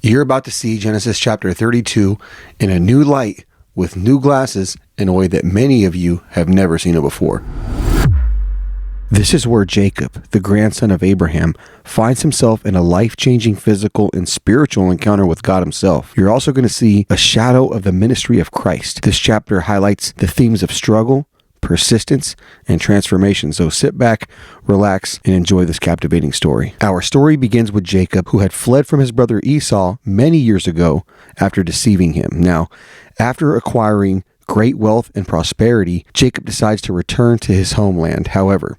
You're about to see Genesis chapter 32 in a new light with new glasses in a way that many of you have never seen it before. This is where Jacob, the grandson of Abraham, finds himself in a life-changing physical and spiritual encounter with God himself. You're also going to see a shadow of the ministry of Christ. This chapter highlights the themes of struggle, persistence, and transformation. So sit back, relax, and enjoy this captivating story. Our story begins with Jacob, who had fled from his brother Esau many years ago after deceiving him. Now, after acquiring great wealth and prosperity, Jacob decides to return to his homeland. However,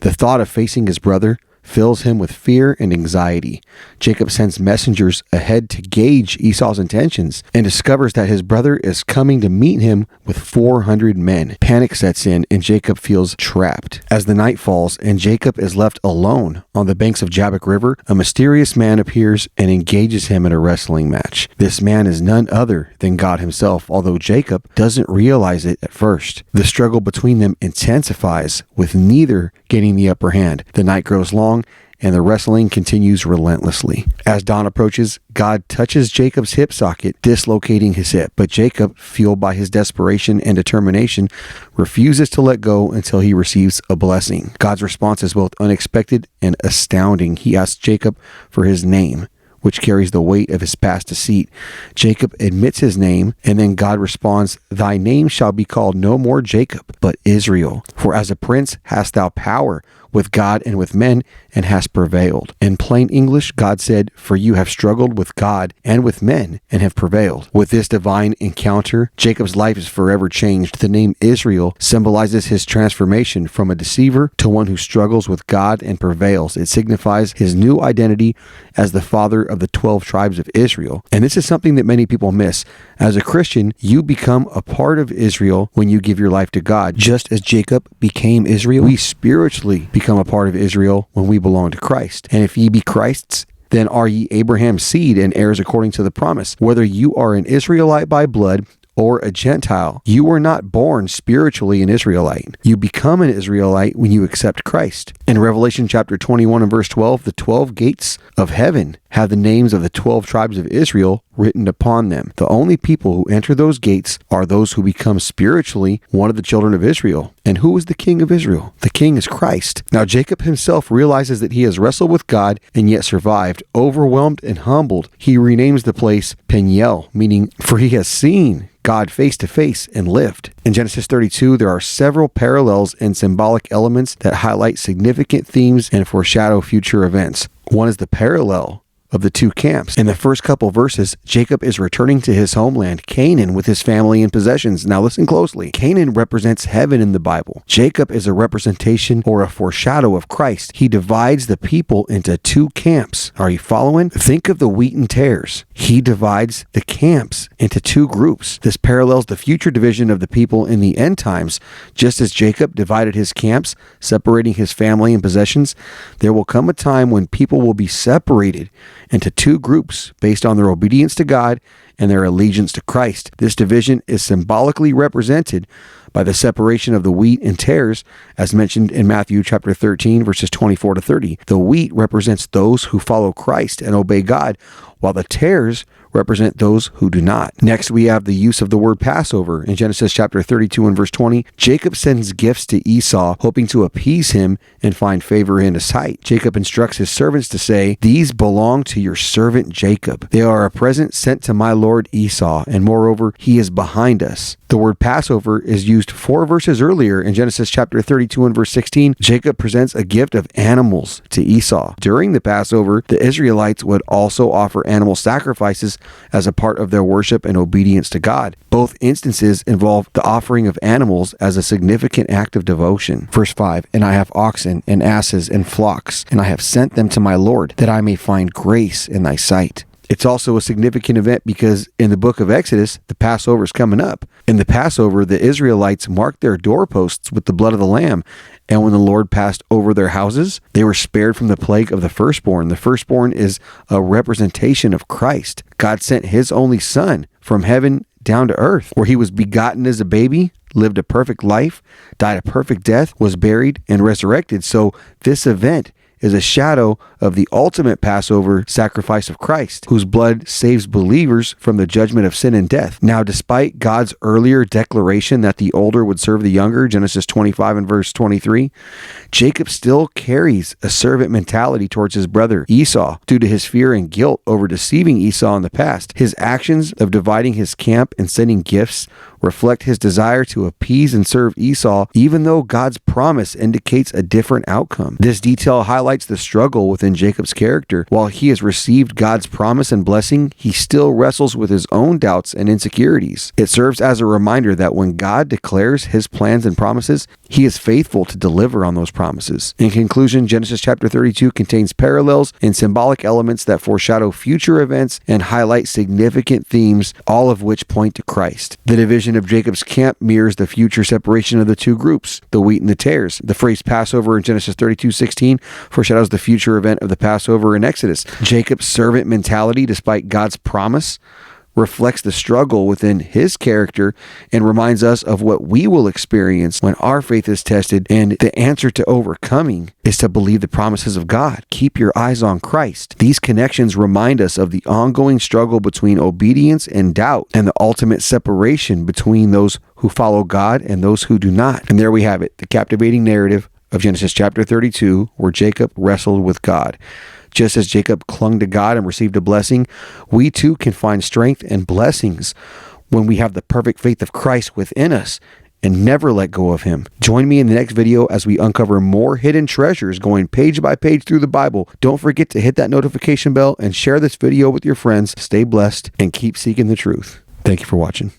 the thought of facing his brother fills him with fear and anxiety. Jacob sends messengers ahead to gauge Esau's intentions and discovers that his brother is coming to meet him with 400 men. Panic sets in and Jacob feels trapped. As the night falls and Jacob is left alone on the banks of Jabbok River, a mysterious man appears and engages him in a wrestling match. This man is none other than God himself, although Jacob doesn't realize it at first. The struggle between them intensifies, with neither gaining the upper hand. The night grows long, and the wrestling continues relentlessly. As dawn approaches, God touches Jacob's hip socket, dislocating his hip. But Jacob, fueled by his desperation and determination, refuses to let go until he receives a blessing. God's response is both unexpected and astounding. He asks Jacob for his name, which carries the weight of his past deceit. Jacob admits his name, and then God responds, "Thy name shall be called no more Jacob, but Israel. For as a prince hast thou power with God and with men, and hast prevailed." In plain English, God said, "For you have struggled with God and with men, and have prevailed." With this divine encounter, Jacob's life is forever changed. The name Israel symbolizes his transformation from a deceiver to one who struggles with God and prevails. It signifies his new identity as the father of the 12 tribes of Israel. And this is something that many people miss. As a Christian, you become a part of Israel when you give your life to God. Just as Jacob became Israel, we spiritually become a part of Israel when we belong to Christ. And if ye be Christ's, then are ye Abraham's seed and heirs according to the promise. Whether you are an Israelite by blood or a Gentile, you were not born spiritually an Israelite. You become an Israelite when you accept Christ. In Revelation chapter 21 and verse 12, the 12 gates of heaven have the names of the 12 tribes of Israel written upon them. The only people who enter those gates are those who become spiritually one of the children of Israel. And who is the king of Israel? The king is Christ. Now Jacob himself realizes that he has wrestled with God and yet survived. Overwhelmed and humbled, he renames the place Peniel, meaning for he has seen God face to face and lived. In Genesis 32, there are several parallels and symbolic elements that highlight significant themes and foreshadow future events. One is the parallel of the two camps. In the first couple verses, Jacob is returning to his homeland, Canaan, with his family and possessions. Now listen closely. Canaan represents heaven in the Bible. Jacob is a representation or a foreshadow of Christ. He divides the people into two camps. Are you following? Think of the wheat and tares. He divides the camps into two groups. This parallels the future division of the people in the end times. Just as Jacob divided his camps, separating his family and possessions, there will come a time when people will be separated into two groups based on their obedience to God and their allegiance to Christ. This division is symbolically represented by the separation of the wheat and tares, as mentioned in Matthew chapter 13, verses 24 to 30. The wheat represents those who follow Christ and obey God, while the tares represent those who do not. Next, we have the use of the word Passover. In Genesis chapter 32 and verse 20, Jacob sends gifts to Esau, hoping to appease him and find favor in his sight. Jacob instructs his servants to say, "These belong to your servant Jacob. They are a present sent to my lord Esau, and moreover, he is behind us." The word Passover is used 4 verses earlier in Genesis chapter 32 and verse 16. Jacob presents a gift of animals to Esau. During the Passover, the Israelites would also offer animal sacrifices as a part of their worship and obedience to God. Both instances involve the offering of animals as a significant act of devotion. Verse 5, "And I have oxen and asses and flocks, and I have sent them to my Lord, that I may find grace in thy sight." It's also a significant event because in the book of Exodus, the Passover is coming up. In the Passover, the Israelites marked their doorposts with the blood of the lamb. And when the Lord passed over their houses, they were spared from the plague of the firstborn. The firstborn is a representation of Christ. God sent his only son from heaven down to earth, where he was begotten as a baby, lived a perfect life, died a perfect death, was buried, and resurrected. So this event is a shadow of the ultimate Passover sacrifice of Christ, whose blood saves believers from the judgment of sin and death. Now, despite God's earlier declaration that the older would serve the younger, Genesis 25 and verse 23, Jacob still carries a servant mentality towards his brother Esau due to his fear and guilt over deceiving Esau in the past. His actions of dividing his camp and sending gifts reflect his desire to appease and serve Esau, even though God's promise indicates a different outcome. This detail highlights the struggle within Jacob's character. While he has received God's promise and blessing, he still wrestles with his own doubts and insecurities. It serves as a reminder that when God declares his plans and promises, he is faithful to deliver on those promises. In conclusion, Genesis chapter 32 contains parallels and symbolic elements that foreshadow future events and highlight significant themes, all of which point to Christ. The division of Jacob's camp mirrors the future separation of the two groups, the wheat and the tares. The phrase Passover in Genesis 32:16 foreshadows the future event of the Passover in Exodus. Jacob's servant mentality, despite God's promise, reflects the struggle within his character and reminds us of what we will experience when our faith is tested. And the answer to overcoming is to believe the promises of God. Keep your eyes on Christ. These connections remind us of the ongoing struggle between obedience and doubt, and the ultimate separation between those who follow God and those who do not. And there we have it, the captivating narrative of Genesis chapter 32, where Jacob wrestled with God. Just as Jacob clung to God and received a blessing, we too can find strength and blessings when we have the perfect faith of Christ within us and never let go of him. Join me in the next video as we uncover more hidden treasures going page by page through the Bible. Don't forget to hit that notification bell and share this video with your friends. Stay blessed and keep seeking the truth. Thank you for watching.